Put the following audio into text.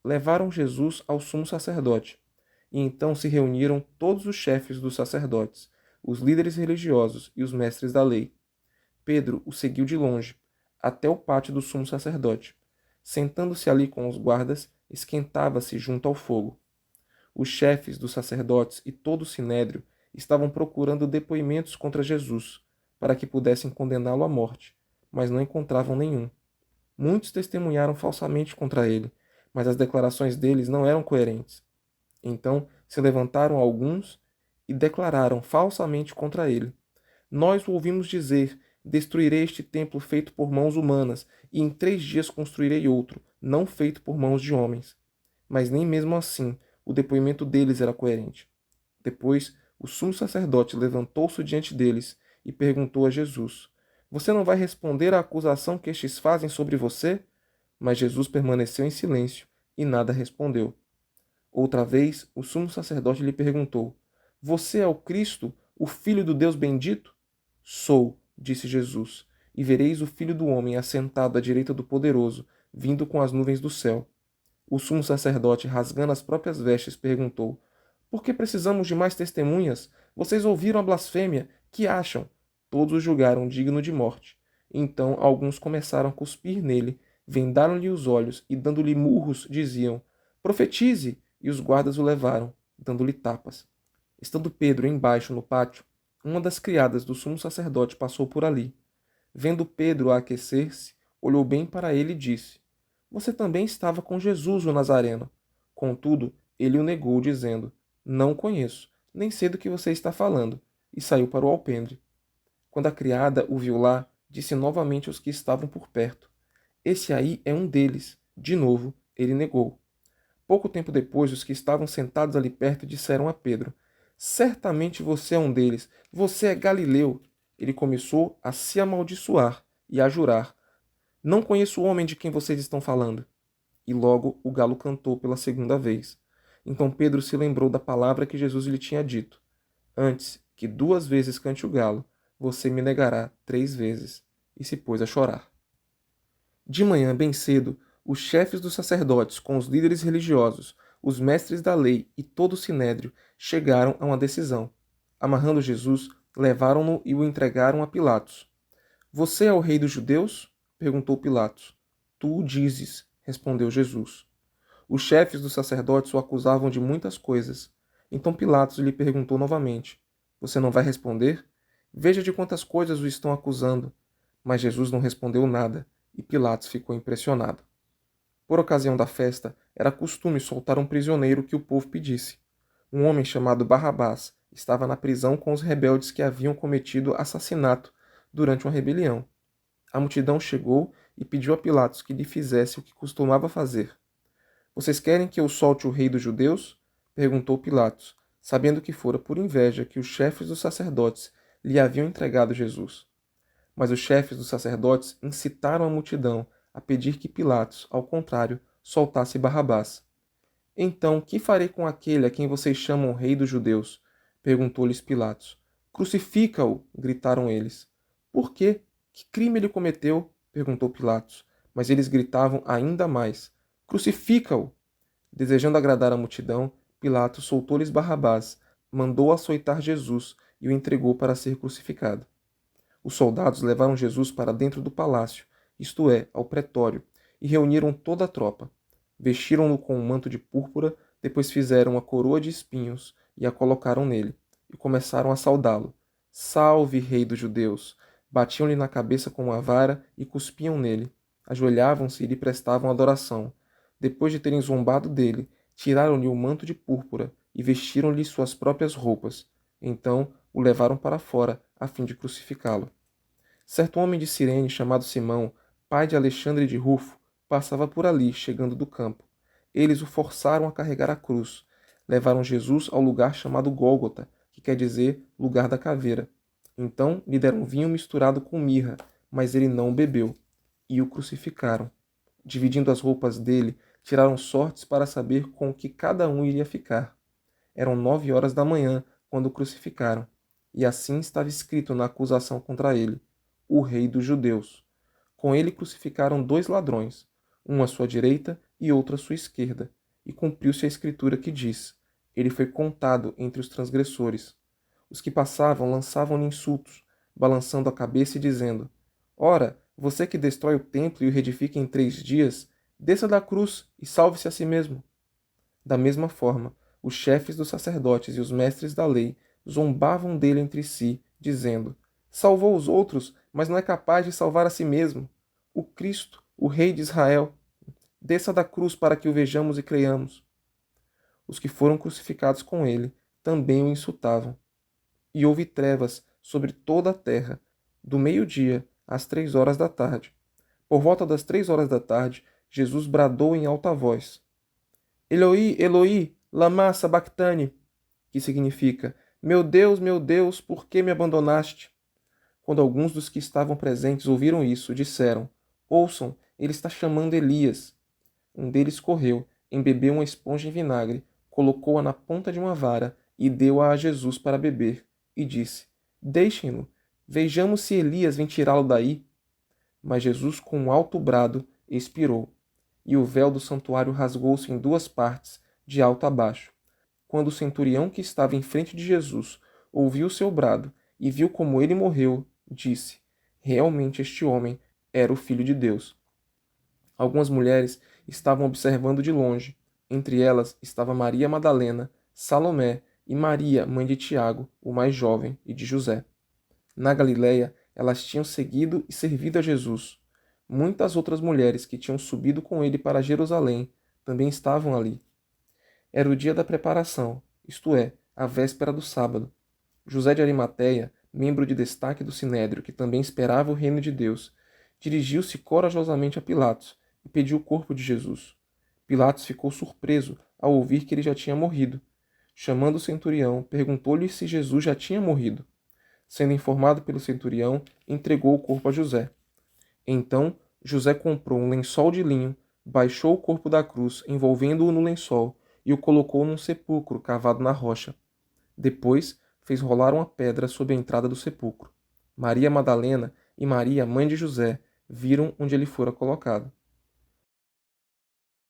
levaram Jesus ao sumo sacerdote. E então se reuniram todos os chefes dos sacerdotes, os líderes religiosos e os mestres da lei. Pedro o seguiu de longe, até o pátio do sumo sacerdote. Sentando-se ali com os guardas, esquentava-se junto ao fogo. Os chefes dos sacerdotes e todo o sinédrio estavam procurando depoimentos contra Jesus, para que pudessem condená-lo à morte, mas não encontravam nenhum. Muitos testemunharam falsamente contra ele, mas as declarações deles não eram coerentes. Então se levantaram alguns e declararam falsamente contra ele: Nós o ouvimos dizer: Destruirei este templo feito por mãos humanas, e em 3 dias construirei outro, não feito por mãos de homens. Mas nem mesmo assim o depoimento deles era coerente. Depois, o sumo sacerdote levantou-se diante deles e perguntou a Jesus: Você não vai responder à acusação que estes fazem sobre você? Mas Jesus permaneceu em silêncio e nada respondeu. Outra vez, o sumo sacerdote lhe perguntou: Você é o Cristo, o Filho do Deus bendito? Sou, disse Jesus, e vereis o Filho do Homem assentado à direita do Poderoso, vindo com as nuvens do céu. O sumo sacerdote, rasgando as próprias vestes, perguntou: Por que precisamos de mais testemunhas? Vocês ouviram a blasfêmia? Que acham? Todos o julgaram digno de morte. Então alguns começaram a cuspir nele, vendaram-lhe os olhos e, dando-lhe murros, diziam: Profetize! E os guardas o levaram, dando-lhe tapas. Estando Pedro embaixo no pátio, uma das criadas do sumo sacerdote passou por ali. Vendo Pedro a aquecer-se, olhou bem para ele e disse: Você também estava com Jesus, o Nazareno. Contudo, ele o negou, dizendo: Não o conheço, nem sei do que você está falando, e saiu para o alpendre. Quando a criada o viu lá, disse novamente aos que estavam por perto: Esse aí é um deles. De novo, ele negou. Pouco tempo depois, os que estavam sentados ali perto disseram a Pedro: Certamente você é um deles, você é Galileu. Ele começou a se amaldiçoar e a jurar: Não conheço o homem de quem vocês estão falando. E logo o galo cantou pela segunda vez. Então Pedro se lembrou da palavra que Jesus lhe tinha dito: Antes que 2 vezes cante o galo, você me negará 3 vezes. E se pôs a chorar. De manhã, bem cedo, os chefes dos sacerdotes, com os líderes religiosos, os mestres da lei e todo o sinédrio, chegaram a uma decisão. Amarrando Jesus, levaram-no e o entregaram a Pilatos. Você é o rei dos judeus? Perguntou Pilatos. Tu o dizes, respondeu Jesus. Os chefes dos sacerdotes o acusavam de muitas coisas. Então Pilatos lhe perguntou novamente: Você não vai responder? Veja de quantas coisas o estão acusando. Mas Jesus não respondeu nada, e Pilatos ficou impressionado. Por ocasião da festa, era costume soltar um prisioneiro que o povo pedisse. Um homem chamado Barrabás estava na prisão com os rebeldes que haviam cometido assassinato durante uma rebelião. A multidão chegou e pediu a Pilatos que lhe fizesse o que costumava fazer. Vocês querem que eu solte o rei dos judeus? Perguntou Pilatos, sabendo que fora por inveja que os chefes dos sacerdotes lhe haviam entregado Jesus. Mas os chefes dos sacerdotes incitaram a multidão a pedir que Pilatos, ao contrário, soltasse Barrabás. Então, que farei com aquele a quem vocês chamam rei dos judeus? Perguntou-lhes Pilatos. Crucifica-o! Gritaram eles. Por quê? Que crime ele cometeu? Perguntou Pilatos. Mas eles gritavam ainda mais. Crucifica-o! Desejando agradar a multidão, Pilatos soltou-lhes Barrabás, mandou açoitar Jesus e o entregou para ser crucificado. Os soldados levaram Jesus para dentro do palácio, isto é, ao pretório, e reuniram toda a tropa. Vestiram-no com um manto de púrpura, depois fizeram uma coroa de espinhos e a colocaram nele, e começaram a saudá-lo. Salve, rei dos judeus! Batiam-lhe na cabeça com uma vara e cuspiam nele. Ajoelhavam-se e lhe prestavam adoração. Depois de terem zombado dele, tiraram-lhe o manto de púrpura e vestiram-lhe suas próprias roupas. Então o levaram para fora, a fim de crucificá-lo. Certo homem de Cirene, chamado Simão, pai de Alexandre de Rufo, passava por ali, chegando do campo. Eles o forçaram a carregar a cruz. Levaram Jesus ao lugar chamado Gólgota, que quer dizer lugar da caveira. Então lhe deram vinho misturado com mirra, mas ele não o bebeu. E o crucificaram. Dividindo as roupas dele, tiraram sortes para saber com o que cada um iria ficar. Eram 9 horas da manhã, quando o crucificaram. E assim estava escrito na acusação contra ele: o rei dos judeus. Com ele crucificaram 2 ladrões, um à sua direita e outro à sua esquerda. E cumpriu-se a escritura que diz: Ele foi contado entre os transgressores. Os que passavam lançavam-lhe insultos, balançando a cabeça e dizendo: Ora, você que destrói o templo e o reedifica em 3 dias, desça da cruz e salve-se a si mesmo. Da mesma forma, os chefes dos sacerdotes e os mestres da lei zombavam dele entre si, dizendo: Salvou os outros, mas não é capaz de salvar a si mesmo. O Cristo, o Rei de Israel, desça da cruz para que o vejamos e creiamos. Os que foram crucificados com ele também o insultavam. E houve trevas sobre toda a terra, do meio-dia às 3 horas da tarde. Por volta das 3 horas da tarde, Jesus bradou em alta voz: Eloi, Eloi, lama sabachthani, que significa: meu Deus, por que me abandonaste? Quando alguns dos que estavam presentes ouviram isso, disseram: Ouçam, ele está chamando Elias. Um deles correu, embebeu uma esponja em vinagre, colocou-a na ponta de uma vara e deu-a a Jesus para beber, e disse: Deixem-no, vejamos se Elias vem tirá-lo daí. Mas Jesus, com um alto brado, expirou, e o véu do santuário rasgou-se em 2 partes, de alto a baixo. Quando o centurião que estava em frente de Jesus ouviu seu brado e viu como ele morreu, disse: Realmente este homem era o Filho de Deus. Algumas mulheres estavam observando de longe. Entre elas estava Maria Madalena, Salomé e Maria, mãe de Tiago, o mais jovem, e de José. Na Galiléia, elas tinham seguido e servido a Jesus. Muitas outras mulheres que tinham subido com ele para Jerusalém também estavam ali. Era o dia da preparação, isto é, a véspera do sábado. José de Arimateia, membro de destaque do Sinédrio, que também esperava o reino de Deus, dirigiu-se corajosamente a Pilatos e pediu o corpo de Jesus. Pilatos ficou surpreso ao ouvir que ele já tinha morrido. Chamando o centurião, perguntou-lhe se Jesus já tinha morrido. Sendo informado pelo centurião, entregou o corpo a José. Então, José comprou um lençol de linho, baixou o corpo da cruz, envolvendo-o no lençol, e o colocou num sepulcro cavado na rocha. Depois, fez rolar uma pedra sob a entrada do sepulcro. Maria Madalena e Maria, mãe de José, viram onde ele fora colocado.